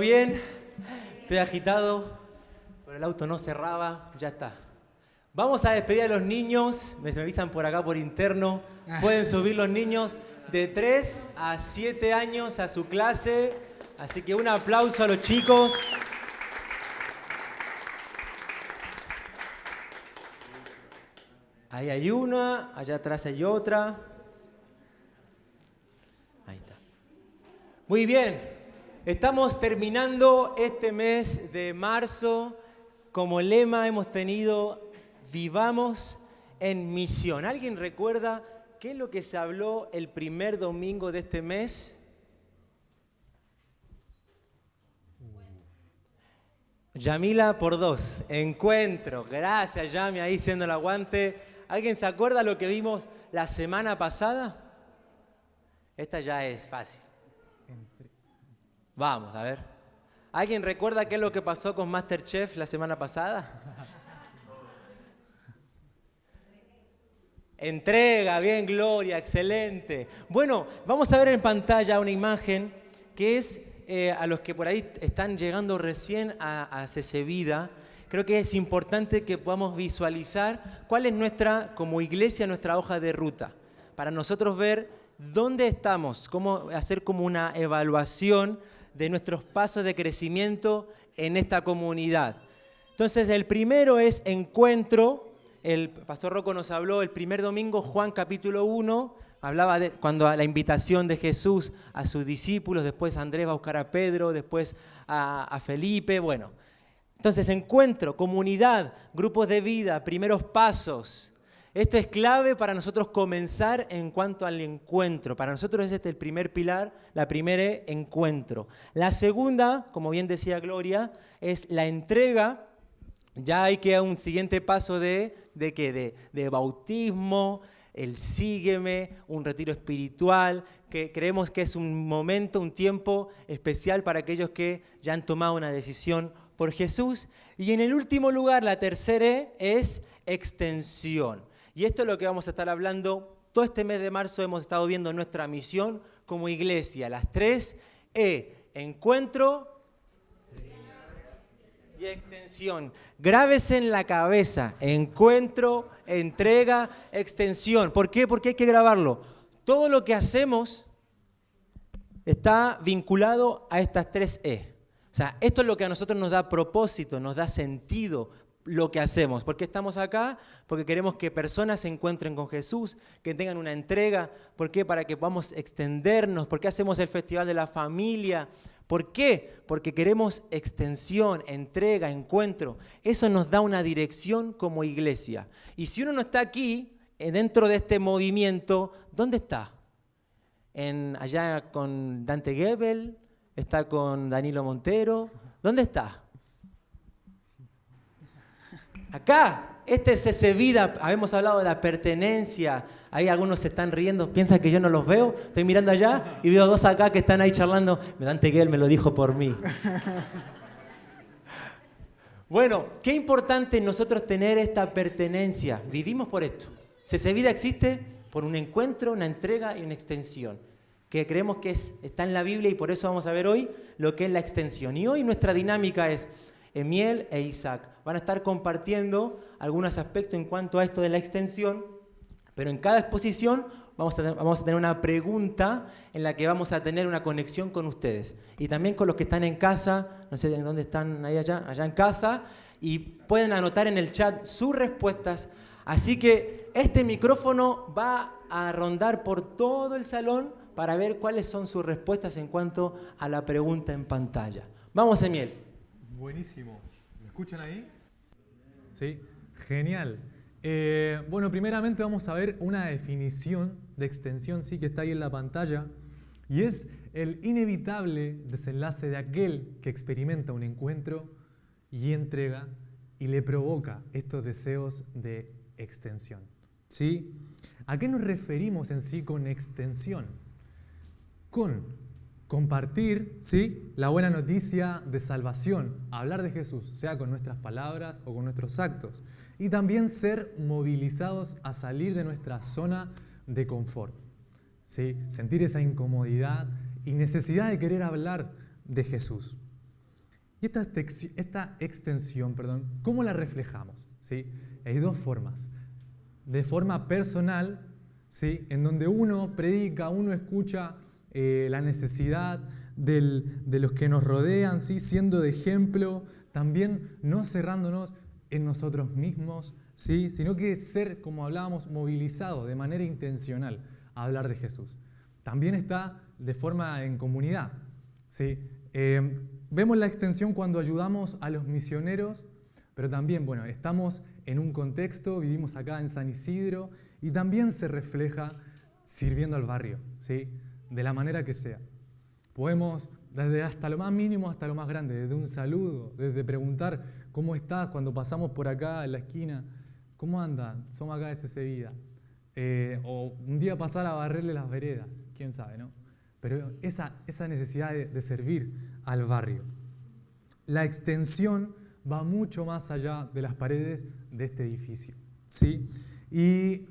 bien? Estoy agitado, pero el auto no cerraba, ya está. Vamos a despedir a los niños, me avisan por acá por interno. Pueden subir los niños de 3 a 7 años a su clase, así que un aplauso a los chicos. Ahí hay una, allá atrás hay otra. Ahí está. Muy bien, estamos terminando este mes de marzo. Como lema hemos tenido Vivamos en Misión. ¿Alguien recuerda qué es lo que se habló el primer domingo de este mes? Yamila por 2. Encuentro. Gracias, Yami, ahí siendo el aguante. ¿Alguien se acuerda lo que vimos la semana pasada? Esta ya es fácil. Vamos, a ver. ¿Alguien recuerda qué es lo que pasó con MasterChef la semana pasada? Entrega, bien, Gloria, excelente. Bueno, vamos a ver en pantalla una imagen que es, a los que por ahí están llegando recién a CC Vida, creo que es importante que podamos visualizar cuál es nuestra, como iglesia, nuestra hoja de ruta, para nosotros ver dónde estamos, cómo hacer como una evaluación de nuestros pasos de crecimiento en esta comunidad. Entonces, el primero es encuentro. El pastor Rocco nos habló el primer domingo, Juan capítulo 1, hablaba de cuando a la invitación de Jesús a sus discípulos, después Andrés va a buscar a Pedro, después a Felipe, bueno. Entonces, encuentro, comunidad, grupos de vida, primeros pasos. Esto es clave para nosotros comenzar en cuanto al encuentro. Para nosotros es el primer pilar, la primera es encuentro. La segunda, como bien decía Gloria, es la entrega. Ya hay que dar un siguiente paso de bautismo, el sígueme, un retiro espiritual, que creemos que es un momento, un tiempo especial para aquellos que ya han tomado una decisión por Jesús. Y en el último lugar, la tercera es extensión. Y esto es lo que vamos a estar hablando. Todo este mes de marzo hemos estado viendo nuestra misión como iglesia. Las 3 encuentro y extensión. Grábese en la cabeza, encuentro, entrega, extensión. ¿Por qué? Porque hay que grabarlo. Todo lo que hacemos está vinculado a estas 3 E. O sea, esto es lo que a nosotros nos da propósito, nos da sentido lo que hacemos. ¿Por qué estamos acá? Porque queremos que personas se encuentren con Jesús, que tengan una entrega. ¿Por qué? Para que podamos extendernos. ¿Por qué hacemos el Festival de la Familia? ¿Por qué? Porque queremos extensión, entrega, encuentro. Eso nos da una dirección como iglesia. Y si uno no está aquí, dentro de este movimiento, ¿dónde está? Allá con Dante Gebel, está con Danilo Montero. ¿Dónde está? Acá, este es CC Vida, habíamos hablado de la pertenencia. Ahí algunos se están riendo, piensan que yo no los veo. Estoy mirando allá y veo 2 acá que están ahí charlando. Dante Gebel me lo dijo por mí. Bueno, qué importante nosotros tener esta pertenencia. Vivimos por esto. CC Vida existe por un encuentro, una entrega y una extensión, que creemos que está en la Biblia, y por eso vamos a ver hoy lo que es la extensión. Y hoy nuestra dinámica es Emiel e Isaac. Van a estar compartiendo algunos aspectos en cuanto a esto de la extensión, pero en cada exposición vamos a tener una pregunta en la que vamos a tener una conexión con ustedes. Y también con los que están en casa, no sé en dónde están, ahí allá en casa, y pueden anotar en el chat sus respuestas. Así que este micrófono va a rondar por todo el salón para ver cuáles son sus respuestas en cuanto a la pregunta en pantalla. Vamos, Emiel. Buenísimo. ¿Me escuchan ahí? Sí, genial. Bueno, primeramente vamos a ver una definición de extensión, sí, que está ahí en la pantalla, y es el inevitable desenlace de aquel que experimenta un encuentro y entrega y le provoca estos deseos de extensión. ¿Sí? ¿A qué nos referimos en sí con extensión? Con compartir, ¿sí?, la buena noticia de salvación, hablar de Jesús, sea con nuestras palabras o con nuestros actos. Y también ser movilizados a salir de nuestra zona de confort, ¿sí? Sentir esa incomodidad y necesidad de querer hablar de Jesús. Y esta extensión, ¿cómo la reflejamos? ¿Sí? Hay dos formas. De forma personal, ¿sí? En donde uno predica, uno escucha la necesidad de los que nos rodean, ¿sí? Siendo de ejemplo, también no cerrándonos en nosotros mismos, ¿sí? Sino que ser, como hablábamos, movilizado de manera intencional a hablar de Jesús. También está de forma en comunidad, ¿sí? Vemos la extensión cuando ayudamos a los misioneros, pero también, bueno, estamos en un contexto, vivimos acá en San Isidro, y también se refleja sirviendo al barrio, ¿sí? De la manera que sea. Podemos, desde hasta lo más mínimo hasta lo más grande, desde un saludo, desde preguntar cómo estás cuando pasamos por acá en la esquina, ¿cómo andan? Somos acá de CC Vida. O un día pasar a barrerle las veredas, quién sabe, ¿no? Pero esa necesidad de servir al barrio. La extensión va mucho más allá de las paredes de este edificio, ¿sí? Y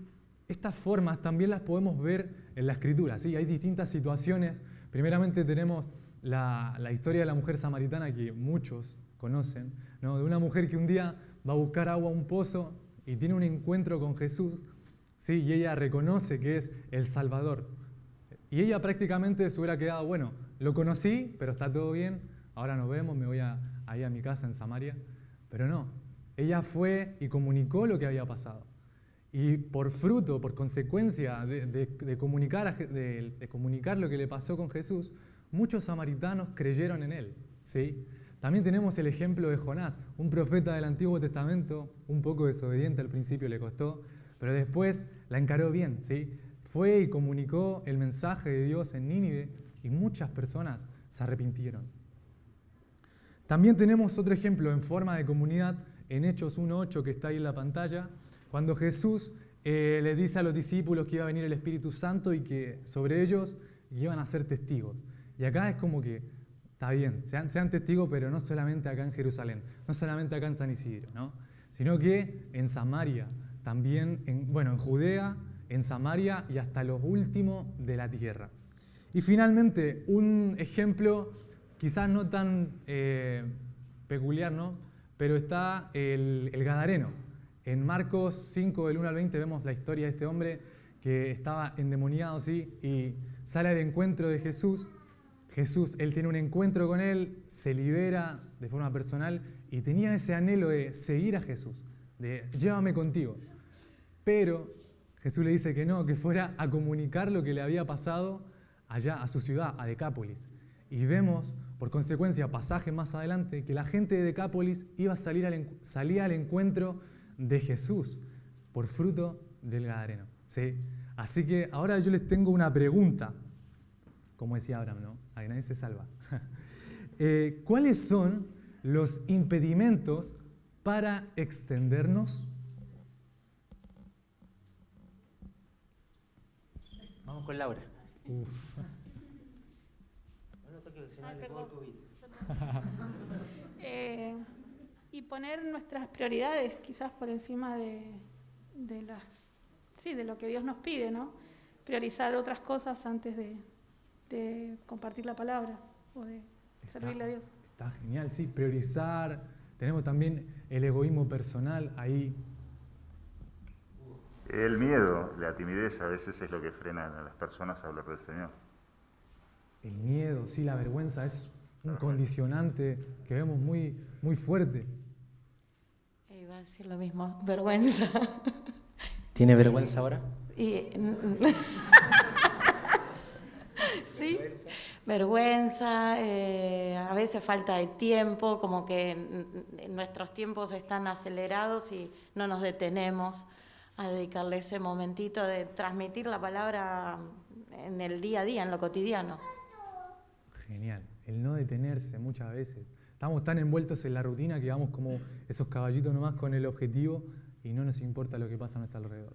estas formas también las podemos ver en la Escritura, ¿sí? Hay distintas situaciones. Primeramente tenemos la historia de la mujer samaritana que muchos conocen, ¿no? De una mujer que un día va a buscar agua a un pozo y tiene un encuentro con Jesús, ¿sí? Y ella reconoce que es el Salvador. Y ella prácticamente se hubiera quedado, bueno, lo conocí, pero está todo bien, ahora nos vemos, me voy ahí a mi casa en Samaria. Pero no, ella fue y comunicó lo que había pasado. Y por fruto, por consecuencia de comunicar lo que le pasó con Jesús, muchos samaritanos creyeron en él, ¿sí? También tenemos el ejemplo de Jonás, un profeta del Antiguo Testamento, un poco desobediente al principio le costó, pero después la encaró bien, ¿sí? Fue y comunicó el mensaje de Dios en Nínive y muchas personas se arrepintieron. También tenemos otro ejemplo en forma de comunidad en Hechos 1:8 que está ahí en la pantalla, cuando Jesús le dice a los discípulos que iba a venir el Espíritu Santo y que sobre ellos iban a ser testigos. Y acá es como que, está bien, sean testigos, pero no solamente acá en Jerusalén, no solamente acá en San Isidro, ¿no? Sino que en Samaria, también en Judea, en Samaria y hasta lo último de la tierra. Y finalmente, un ejemplo quizás no tan peculiar, ¿no? Pero está el Gadareno. En Marcos 5, del 1 al 20, vemos la historia de este hombre que estaba endemoniado, ¿sí? Y sale al encuentro de Jesús. Él tiene un encuentro con él, se libera de forma personal y tenía ese anhelo de seguir a Jesús, de llévame contigo. Pero Jesús le dice que no, que fuera a comunicar lo que le había pasado allá a su ciudad, a Decápolis. Y vemos, por consecuencia, pasaje más adelante, que la gente de Decápolis salía al encuentro de Jesús por fruto del Gadareno, ¿sí? Así que ahora yo les tengo una pregunta, como decía Abraham, ¿no? A que nadie se salva. ¿Cuáles son los impedimentos para extendernos? Vamos con Laura. Uf. Y poner nuestras prioridades quizás por encima de lo que Dios nos pide, ¿no? Priorizar otras cosas antes de compartir la palabra o de servirle a Dios. Está genial, sí, priorizar. Tenemos también el egoísmo personal ahí. El miedo, la timidez a veces es lo que frena a las personas a hablar del Señor. El miedo, sí, la vergüenza es un condicionante que vemos muy, muy fuerte. Iba a decir lo mismo, vergüenza. ¿Tiene vergüenza ahora? Sí, vergüenza, a veces falta de tiempo, como que nuestros tiempos están acelerados y no nos detenemos a dedicarle ese momentito de transmitir la palabra en el día a día, en lo cotidiano. Genial, el no detenerse muchas veces. Estamos tan envueltos en la rutina que vamos como esos caballitos nomás con el objetivo y no nos importa lo que pasa a nuestro alrededor.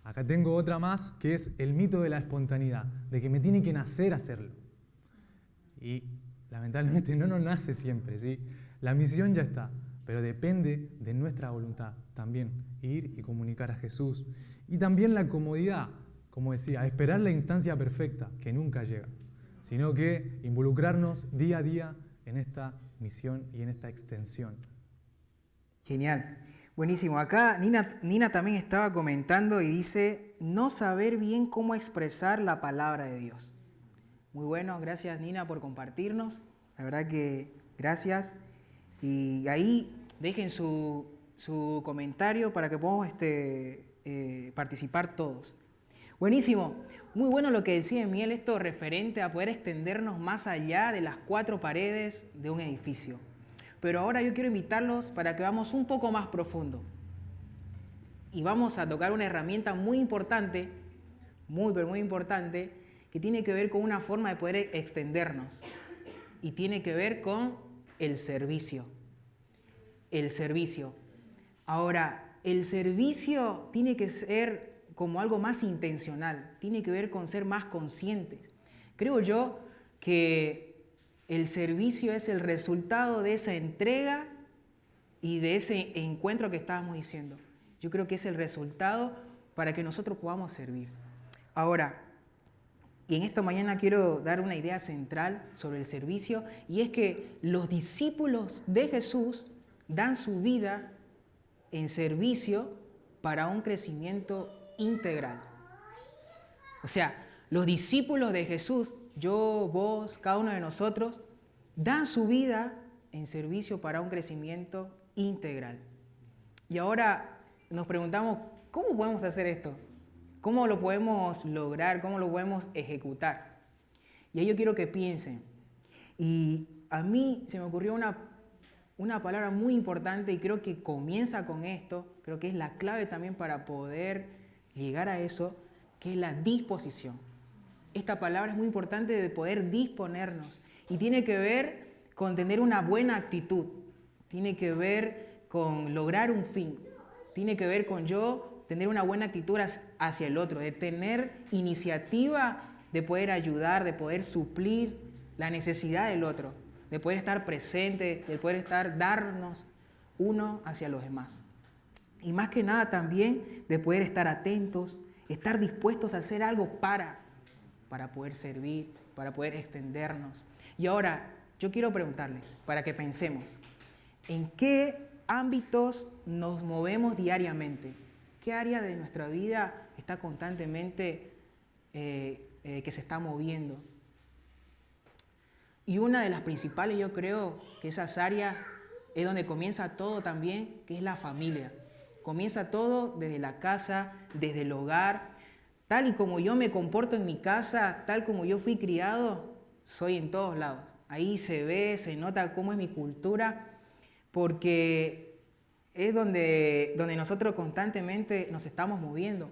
Acá tengo otra más que es el mito de la espontaneidad, de que me tiene que nacer hacerlo. Y lamentablemente no nos nace siempre, ¿sí? La misión ya está, pero depende de nuestra voluntad también, ir y comunicar a Jesús. Y también la comodidad, como decía, esperar la instancia perfecta, que nunca llega, sino que involucrarnos día a día en esta misión y en esta extensión. Genial. Buenísimo. Acá Nina también estaba comentando y dice, no saber bien cómo expresar la palabra de Dios. Muy bueno, gracias Nina por compartirnos. La verdad que gracias. Y ahí dejen su comentario para que podamos participar todos. Buenísimo. Muy bueno lo que decía Miel, esto referente a poder extendernos más allá de las 4 paredes de un edificio. Pero ahora yo quiero invitarlos para que vamos un poco más profundo. Y vamos a tocar una herramienta muy importante, muy importante, que tiene que ver con una forma de poder extendernos. Y tiene que ver con el servicio. El servicio. Ahora, el servicio tiene que ser como algo más intencional, tiene que ver con ser más conscientes. Creo yo que el servicio es el resultado de esa entrega y de ese encuentro que estábamos diciendo. Yo creo que es el resultado para que nosotros podamos servir. Ahora, y en esta mañana quiero dar una idea central sobre el servicio, y es que los discípulos de Jesús dan su vida en servicio para un crecimiento integral. O sea, los discípulos de Jesús, yo, vos, cada uno de nosotros, dan su vida en servicio para un crecimiento integral. Y ahora nos preguntamos, ¿cómo podemos hacer esto? ¿Cómo lo podemos lograr? ¿Cómo lo podemos ejecutar? Y ahí yo quiero que piensen. Y a mí se me ocurrió una palabra muy importante y creo que comienza con esto, creo que es la clave también para poder llegar a eso, que es la disposición. Esta palabra es muy importante de poder disponernos y tiene que ver con tener una buena actitud, tiene que ver con lograr un fin, tiene que ver con yo tener una buena actitud hacia el otro, de tener iniciativa de poder ayudar, de poder suplir la necesidad del otro, de poder estar presente, de poder darnos uno hacia los demás. Y más que nada también de poder estar atentos, estar dispuestos a hacer algo para poder servir, para poder extendernos. Y ahora yo quiero preguntarles, para que pensemos, ¿en qué ámbitos nos movemos diariamente? ¿Qué área de nuestra vida está constantemente que se está moviendo? Y una de las principales, yo creo que esas áreas es donde comienza todo también, que es la familia. Comienza todo desde la casa, desde el hogar. Tal y como yo me comporto en mi casa, tal como yo fui criado, soy en todos lados. Ahí se ve, se nota cómo es mi cultura, porque es donde nosotros constantemente nos estamos moviendo.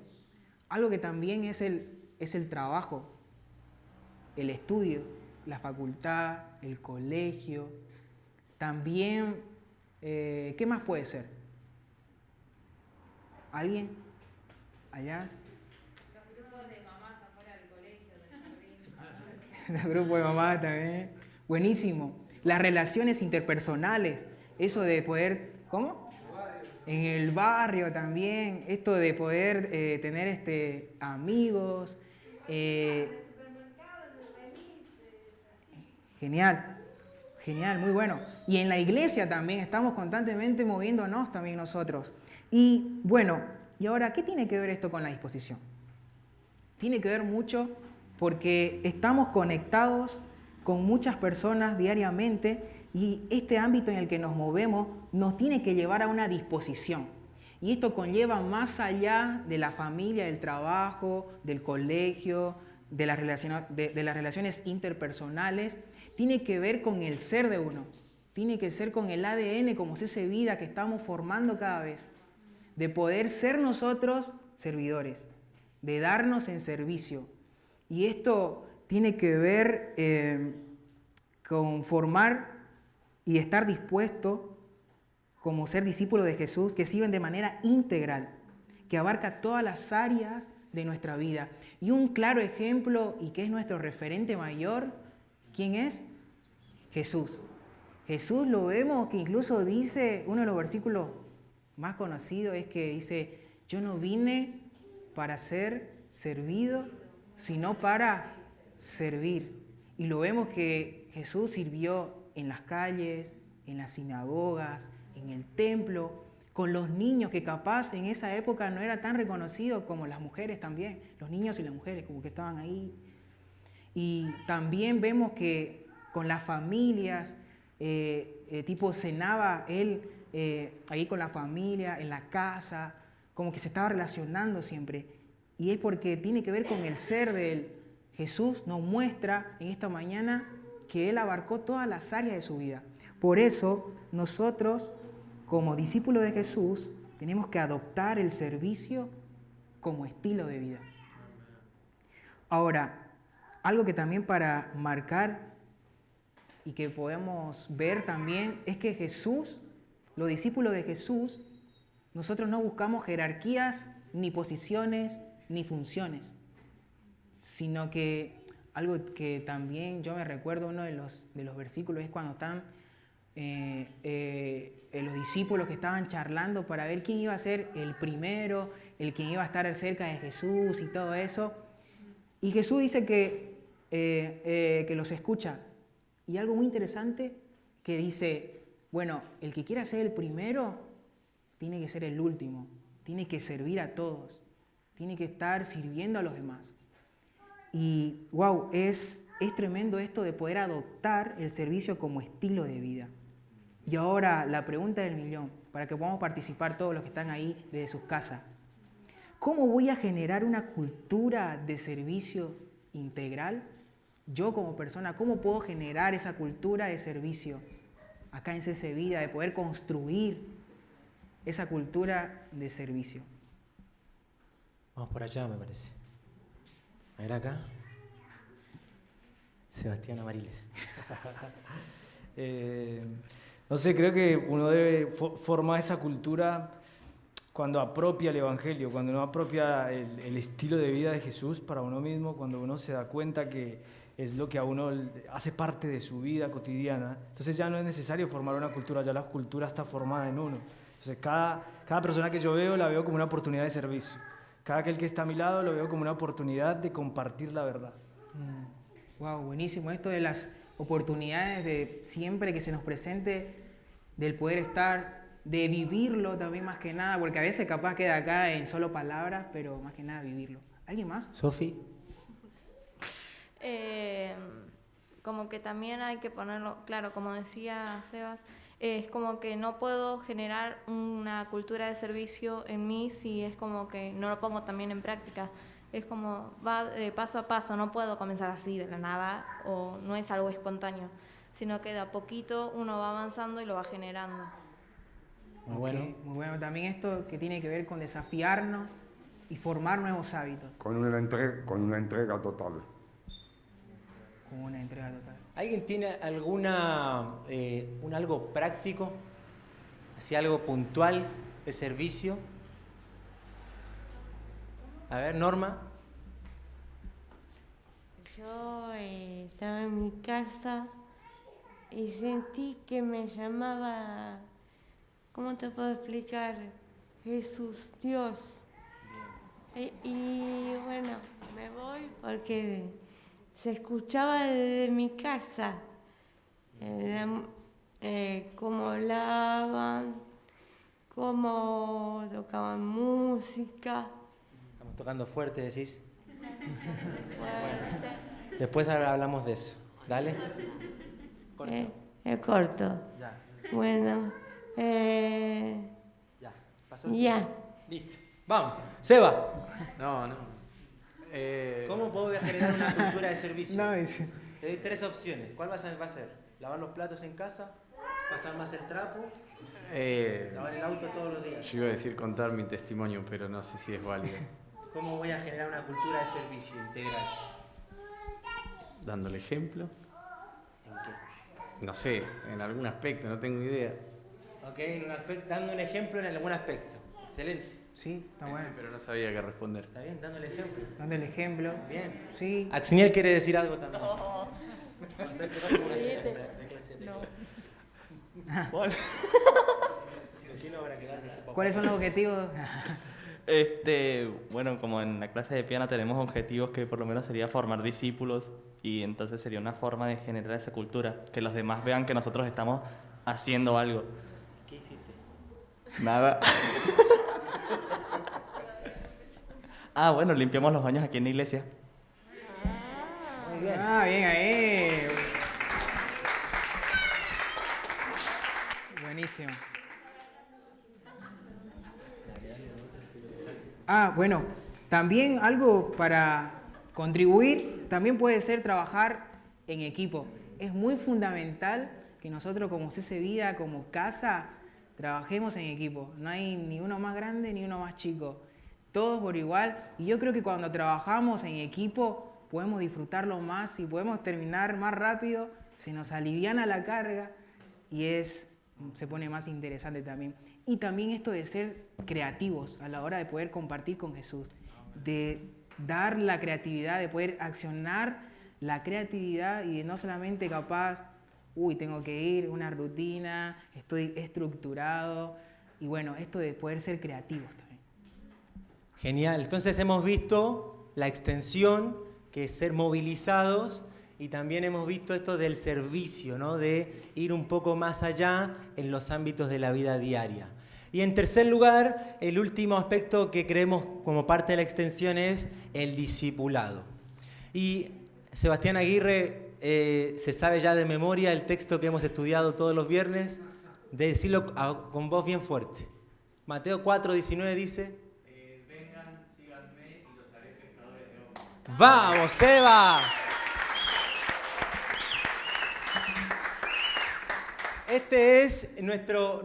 Algo que también es el trabajo, el estudio, la facultad, el colegio. También, ¿qué más puede ser? ¿Alguien? ¿Allá? Los grupos de mamás afuera del colegio, del jardín. Los grupos de mamás también. Buenísimo. Las relaciones interpersonales. Eso de poder... ¿Cómo? En el barrio también. Esto de poder tener amigos. Genial. Genial, muy bueno. Y en la iglesia también estamos constantemente moviéndonos también nosotros. Y bueno, y ahora, ¿qué tiene que ver esto con la disposición? Tiene que ver mucho porque estamos conectados con muchas personas diariamente y este ámbito en el que nos movemos nos tiene que llevar a una disposición. Y esto conlleva más allá de la familia, del trabajo, del colegio, de las relaciones interpersonales. Tiene que ver con el ser de uno. Tiene que ser con el ADN, como es esa vida que estamos formando cada vez. De poder ser nosotros servidores, de darnos en servicio. Y esto tiene que ver con formar y estar dispuesto como ser discípulos de Jesús, que sirven de manera integral, que abarca todas las áreas de nuestra vida. Y un claro ejemplo, y que es nuestro referente mayor, ¿quién es? Jesús. Jesús lo vemos que incluso dice, uno de los versículos más conocidos es que dice, yo no vine para ser servido, sino para servir. Y lo vemos que Jesús sirvió en las calles, en las sinagogas, en el templo, con los niños, que capaz en esa época no era tan reconocido como las mujeres también, los niños y las mujeres como que estaban ahí. Y también vemos que con las familias, tipo cenaba él ahí con la familia, en la casa, como que se estaba relacionando siempre. Y es porque tiene que ver con el ser de él. Jesús nos muestra en esta mañana que él abarcó todas las áreas de su vida. Por eso nosotros, como discípulos de Jesús, tenemos que adoptar el servicio como estilo de vida. Ahora, algo que también para marcar y que podemos ver también es que Jesús, los discípulos de Jesús, nosotros no buscamos jerarquías, ni posiciones, ni funciones, sino que algo que también yo me recuerdo, uno de los versículos es cuando están los discípulos que estaban charlando para ver quién iba a ser el primero, el que iba a estar cerca de Jesús y todo eso. Y Jesús dice que los escucha. Y algo muy interesante que dice, bueno, el que quiera ser el primero tiene que ser el último, tiene que servir a todos, tiene que estar sirviendo a los demás. Y wow, es tremendo esto de poder adoptar el servicio como estilo de vida. Y ahora la pregunta del millón, para que podamos participar todos los que están ahí desde sus casas. ¿Cómo voy a generar una cultura de servicio integral? Yo como persona, ¿cómo puedo generar esa cultura de servicio acá en CC Vida, de poder construir esa cultura de servicio? Vamos por allá, me parece. A ver acá. Sebastián Amariles. No sé, creo que uno debe formar esa cultura cuando apropia el Evangelio, cuando no apropia el estilo de vida de Jesús para uno mismo, cuando uno se da cuenta que es lo que a uno hace parte de su vida cotidiana. Entonces ya no es necesario formar una cultura, ya la cultura está formada en uno. Entonces cada persona que yo veo la veo como una oportunidad de servicio. Cada aquel que está a mi lado lo veo como una oportunidad de compartir la verdad. Wow, buenísimo. Esto de las oportunidades de siempre que se nos presente, del poder estar, de vivirlo también más que nada, porque a veces capaz queda acá en solo palabras, pero más que nada vivirlo. ¿Alguien más? Sofi. Como que también hay que ponerlo, claro, como decía Sebas, es como que no puedo generar una cultura de servicio en mí si es como que no lo pongo también en práctica. Es como va de paso a paso, no puedo comenzar así de la nada o no es algo espontáneo, sino que de a poquito uno va avanzando y lo va generando. Muy bueno. Muy bueno. También esto que tiene que ver con desafiarnos y formar nuevos hábitos. Con una entrega total. Con una entrega total. ¿Alguien tiene algo práctico, así algo puntual de servicio? A ver, Norma. Yo estaba en mi casa y sentí que me llamaba, ¿cómo te puedo explicar? Jesús, Dios. Y bueno, me voy porque se escuchaba desde mi casa cómo hablaban, cómo tocaban música. Estamos tocando fuerte, decís. Fuerte. Después hablamos de eso. Dale. Corto. Corto. Ya. Bueno. Ya. Pasó el Ya. tiempo. Listo. Vamos. Seba. No. ¿Cómo puedo generar una cultura de servicio? No, Te doy 3 opciones. ¿Cuál va a ser? ¿Lavar los platos en casa? ¿Pasar más el trapo? ¿Lavar el auto todos los días? Yo iba a decir contar mi testimonio, pero no sé si es válido. ¿Cómo voy a generar una cultura de servicio integral? Dándole ejemplo. ¿En qué? No sé, en algún aspecto, no tengo idea. Ok, dando un ejemplo en algún aspecto. Excelente. Sí, está bueno. Sí, pero no sabía qué responder. Está bien, dando el ejemplo. Dando el ejemplo. Bien. Sí. Axniel quiere decir algo también. ¿Cuáles son los objetivos? Bueno, como en la clase de piano tenemos objetivos que por lo menos sería formar discípulos y entonces sería una forma de generar esa cultura, que los demás vean que nosotros estamos haciendo algo. ¿Qué hiciste? Nada. Bueno, limpiamos los baños aquí en la iglesia. Muy bien. Bien ahí. Buenísimo. Bueno, también algo para contribuir, también puede ser trabajar en equipo. Es muy fundamental que nosotros como CC Vida, como casa, trabajemos en equipo. No hay ni uno más grande ni uno más chico. Todos por igual. Y yo creo que cuando trabajamos en equipo podemos disfrutarlo más y podemos terminar más rápido, se nos aliviana la carga y se pone más interesante también. Y también esto de ser creativos a la hora de poder compartir con Jesús, de dar la creatividad, de poder accionar la creatividad y de no solamente capaz, tengo que ir, una rutina, estoy estructurado. Y bueno, esto de poder ser creativos también. Genial. Entonces hemos visto la extensión, que es ser movilizados, y también hemos visto esto del servicio, ¿no? De ir un poco más allá en los ámbitos de la vida diaria. Y en tercer lugar, el último aspecto que creemos como parte de la extensión es el discipulado. Y Sebastián Aguirre se sabe ya de memoria el texto que hemos estudiado todos los viernes, de decirlo con voz bien fuerte. Mateo 4:19 dice: vengan, síganme y los haré pescadores de hombres. ¡Vamos, Seba! Este es nuestro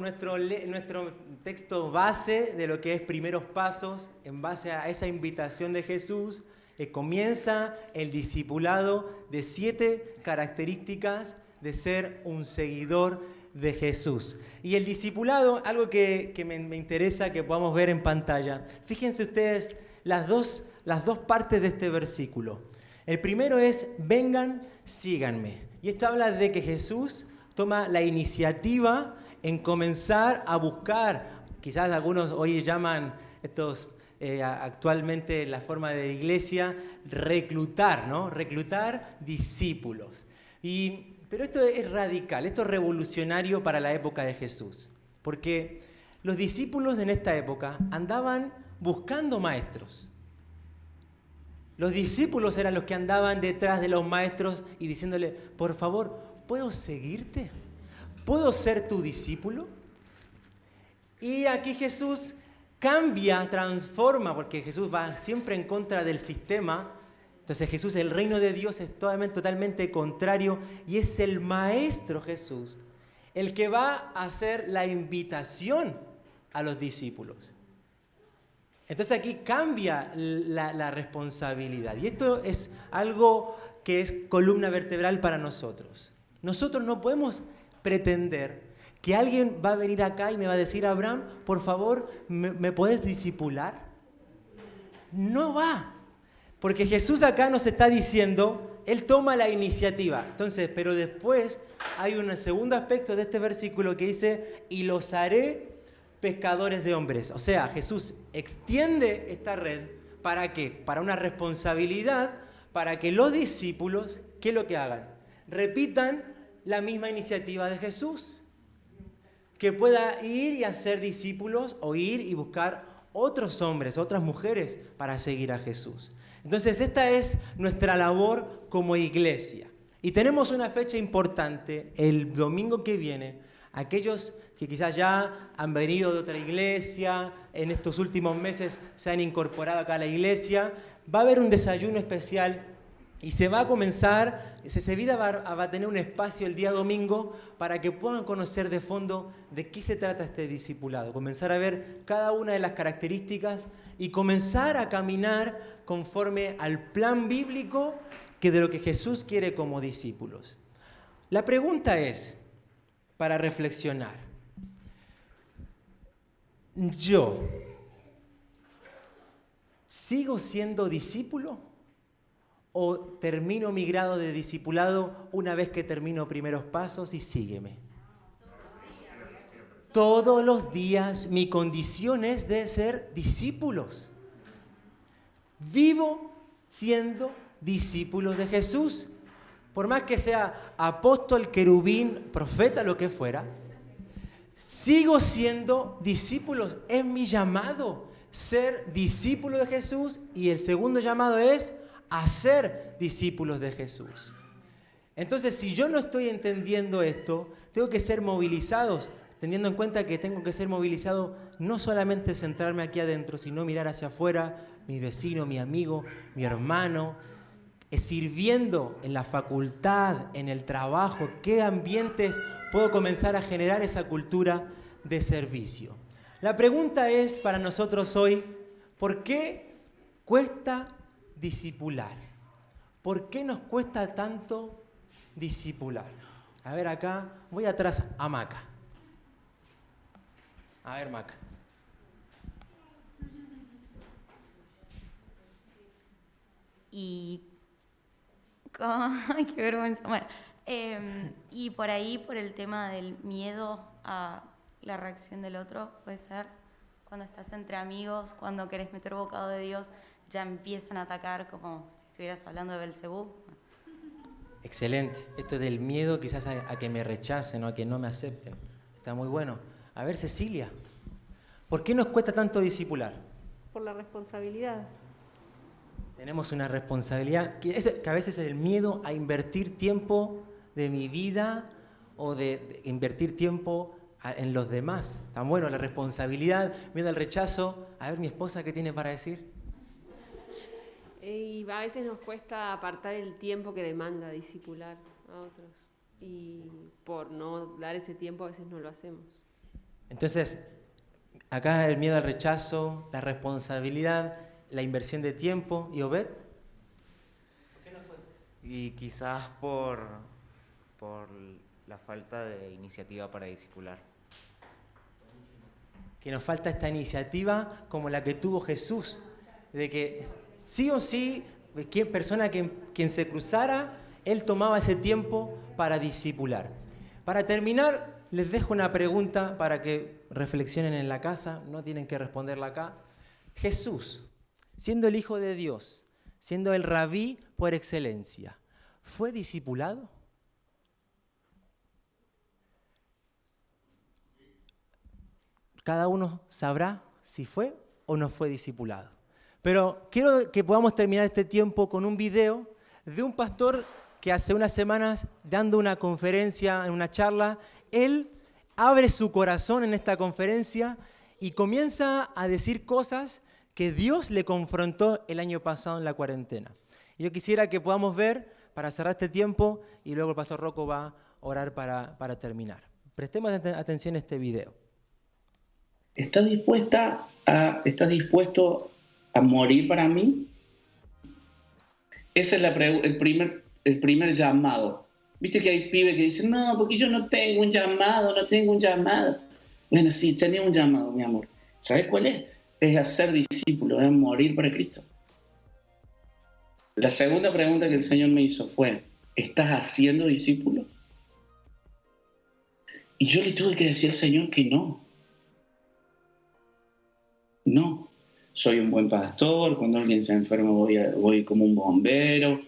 texto base de lo que es primeros pasos, en base a esa invitación de Jesús. Comienza el discipulado de 7 características de ser un seguidor de Jesús. Y el discipulado, algo que me interesa que podamos ver en pantalla. Fíjense ustedes las dos partes de este versículo. El primero es: vengan, síganme. Y esto habla de que Jesús toma la iniciativa en comenzar a buscar, quizás algunos hoy llaman actualmente la forma de iglesia, reclutar, ¿no? Reclutar discípulos. Pero esto es radical, esto es revolucionario para la época de Jesús, porque los discípulos en esta época andaban buscando maestros. Los discípulos eran los que andaban detrás de los maestros y diciéndole: por favor, ¿puedo seguirte? ¿Puedo ser tu discípulo? Y aquí Jesús cambia, transforma, porque Jesús va siempre en contra del sistema. Entonces Jesús, el reino de Dios es totalmente contrario, y es el maestro Jesús el que va a hacer la invitación a los discípulos. Entonces aquí cambia la responsabilidad, y esto es algo que es columna vertebral para nosotros. Nosotros no podemos pretender que alguien va a venir acá y me va a decir: Abraham, por favor, ¿me podés discipular? No va. Porque Jesús acá nos está diciendo, Él toma la iniciativa. Entonces, pero después hay un segundo aspecto de este versículo que dice: y los haré pescadores de hombres. O sea, Jesús extiende esta red. ¿Para qué? Para una responsabilidad, para que los discípulos, ¿qué es lo que hagan? Repitan la misma iniciativa de Jesús. Que pueda ir y hacer discípulos, o ir y buscar otros hombres, otras mujeres para seguir a Jesús. Entonces esta es nuestra labor como iglesia. Y tenemos una fecha importante, el domingo que viene. Aquellos que quizás ya han venido de otra iglesia, en estos últimos meses se han incorporado acá a la iglesia, va a haber un desayuno especial y se va a comenzar, CC Vida va a tener un espacio el día domingo para que puedan conocer de fondo de qué se trata este discipulado, comenzar a ver cada una de las características y comenzar a caminar conforme al plan bíblico que de lo que Jesús quiere como discípulos. La pregunta es, para reflexionar, ¿yo sigo siendo discípulo o termino mi grado de discipulado una vez que termino primeros pasos y sígueme? todos los días mi condición es de ser discípulos. Vivo siendo discípulos de Jesús. Por más que sea apóstol, querubín, profeta, lo que fuera, sigo siendo discípulos. Es mi llamado, ser discípulo de Jesús, y el segundo llamado es hacer discípulos de Jesús. Entonces, si yo no estoy entendiendo esto, tengo que ser movilizados, teniendo en cuenta que tengo que ser movilizado no solamente centrarme aquí adentro, sino mirar hacia afuera, mi vecino, mi amigo, mi hermano, sirviendo en la facultad, en el trabajo, qué ambientes puedo comenzar a generar esa cultura de servicio. La pregunta es para nosotros hoy, ¿por qué cuesta discipular? ¿Por qué nos cuesta tanto discipular? A ver, acá, voy atrás a Maca. A ver, Maca. Y... Ay, qué vergüenza. Bueno, y por ahí, por el tema del miedo a la reacción del otro, puede ser cuando estás entre amigos, cuando querés meter bocado de Dios, ya empiezan a atacar como si estuvieras hablando de Belcebú. Excelente. Esto del miedo quizás a que me rechacen o a que no me acepten. Está muy bueno. A ver, Cecilia, ¿por qué nos cuesta tanto discipular? Por la responsabilidad. Tenemos una responsabilidad, que a veces es el miedo a invertir tiempo de mi vida o de invertir tiempo en los demás. Tan bueno, la responsabilidad, miedo al rechazo. A ver, mi esposa, ¿qué tiene para decir? Y a veces nos cuesta apartar el tiempo que demanda discipular a otros. Y por no dar ese tiempo a veces no lo hacemos. Entonces, acá el miedo al rechazo, la responsabilidad, la inversión de tiempo. ¿Y Obed? Y quizás por la falta de iniciativa para discipular. Que nos falta esta iniciativa como la que tuvo Jesús, de que sí o sí, quien se cruzara, él tomaba ese tiempo para discipular. Para terminar, les dejo una pregunta para que reflexionen en la casa, no tienen que responderla acá. Jesús, siendo el Hijo de Dios, siendo el rabí por excelencia, ¿fue discipulado? Cada uno sabrá si fue o no fue discipulado. Pero quiero que podamos terminar este tiempo con un video de un pastor que hace unas semanas, dando una conferencia, en una charla, él abre su corazón en esta conferencia y comienza a decir cosas que Dios le confrontó el año pasado en la cuarentena. Y yo quisiera que podamos ver, para cerrar este tiempo, y luego el pastor Rocco va a orar para terminar. Prestemos atención a este video. ¿Estás dispuesto a morir para mí? Ese es el primer llamado. Viste que hay pibes que dicen, no, porque yo no tengo un llamado. Bueno, sí, tenés un llamado, mi amor. ¿Sabes cuál es? Es hacer discípulos, es morir para Cristo. La segunda pregunta que el Señor me hizo fue, ¿estás haciendo discípulos? Y yo le tuve que decir al Señor que no. No, soy un buen pastor, cuando alguien se enferma voy como un bombero,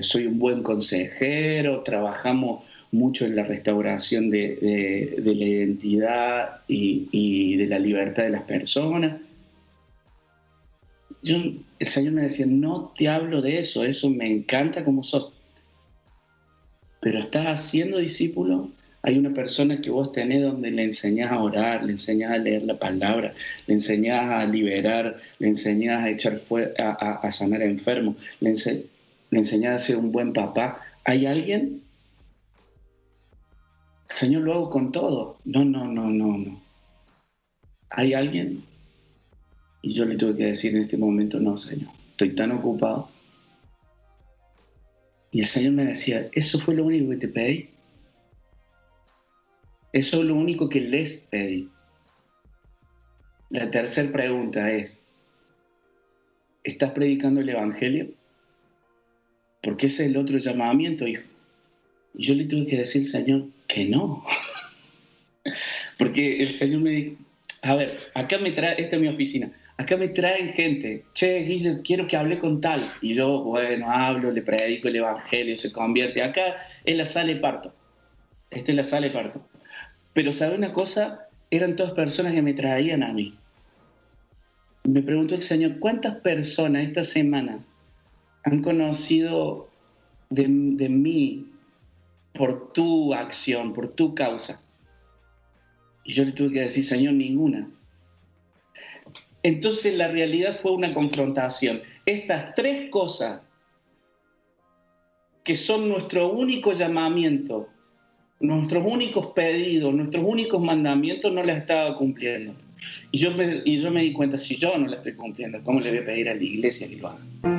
soy un buen consejero, trabajamos mucho en la restauración de la identidad y de la libertad de las personas. El Señor me decía, no te hablo de eso, eso me encanta como sos. Pero estás haciendo discípulo. Hay una persona que vos tenés donde le enseñás a orar, le enseñás a leer la palabra, le enseñás a liberar, le enseñás a echar fuera, a sanar a enfermos, le enseñás a ser un buen papá. ¿Hay alguien? Señor, lo hago con todo. No. ¿Hay alguien? Y yo le tuve que decir en este momento, no, Señor, estoy tan ocupado. Y el Señor me decía, ¿eso fue lo único que te pedí? Eso es lo único que les pedí. La tercera pregunta es, ¿estás predicando el Evangelio? Porque ese es el otro llamamiento, hijo. Y yo le tuve que decir, Señor, que no. Porque el Señor me dijo, a ver, acá me trae, esta es mi oficina, acá me traen gente, che, Guille, quiero que hable con tal. Y yo, bueno, hablo, le predico el evangelio, se convierte. Acá es la sala de parto. Esta es la sala de parto. Pero, ¿sabe una cosa? Eran todas personas que me traían a mí. Me preguntó el Señor, ¿cuántas personas esta semana han conocido de mí por tu acción, por tu causa? Y yo le tuve que decir, Señor, ninguna. Entonces la realidad fue una confrontación. Estas 3 cosas que son nuestro único llamamiento, nuestros únicos pedidos, nuestros únicos mandamientos, no las estaba cumpliendo. Y yo me di cuenta, si yo no la estoy cumpliendo, ¿cómo le voy a pedir a la iglesia que lo haga?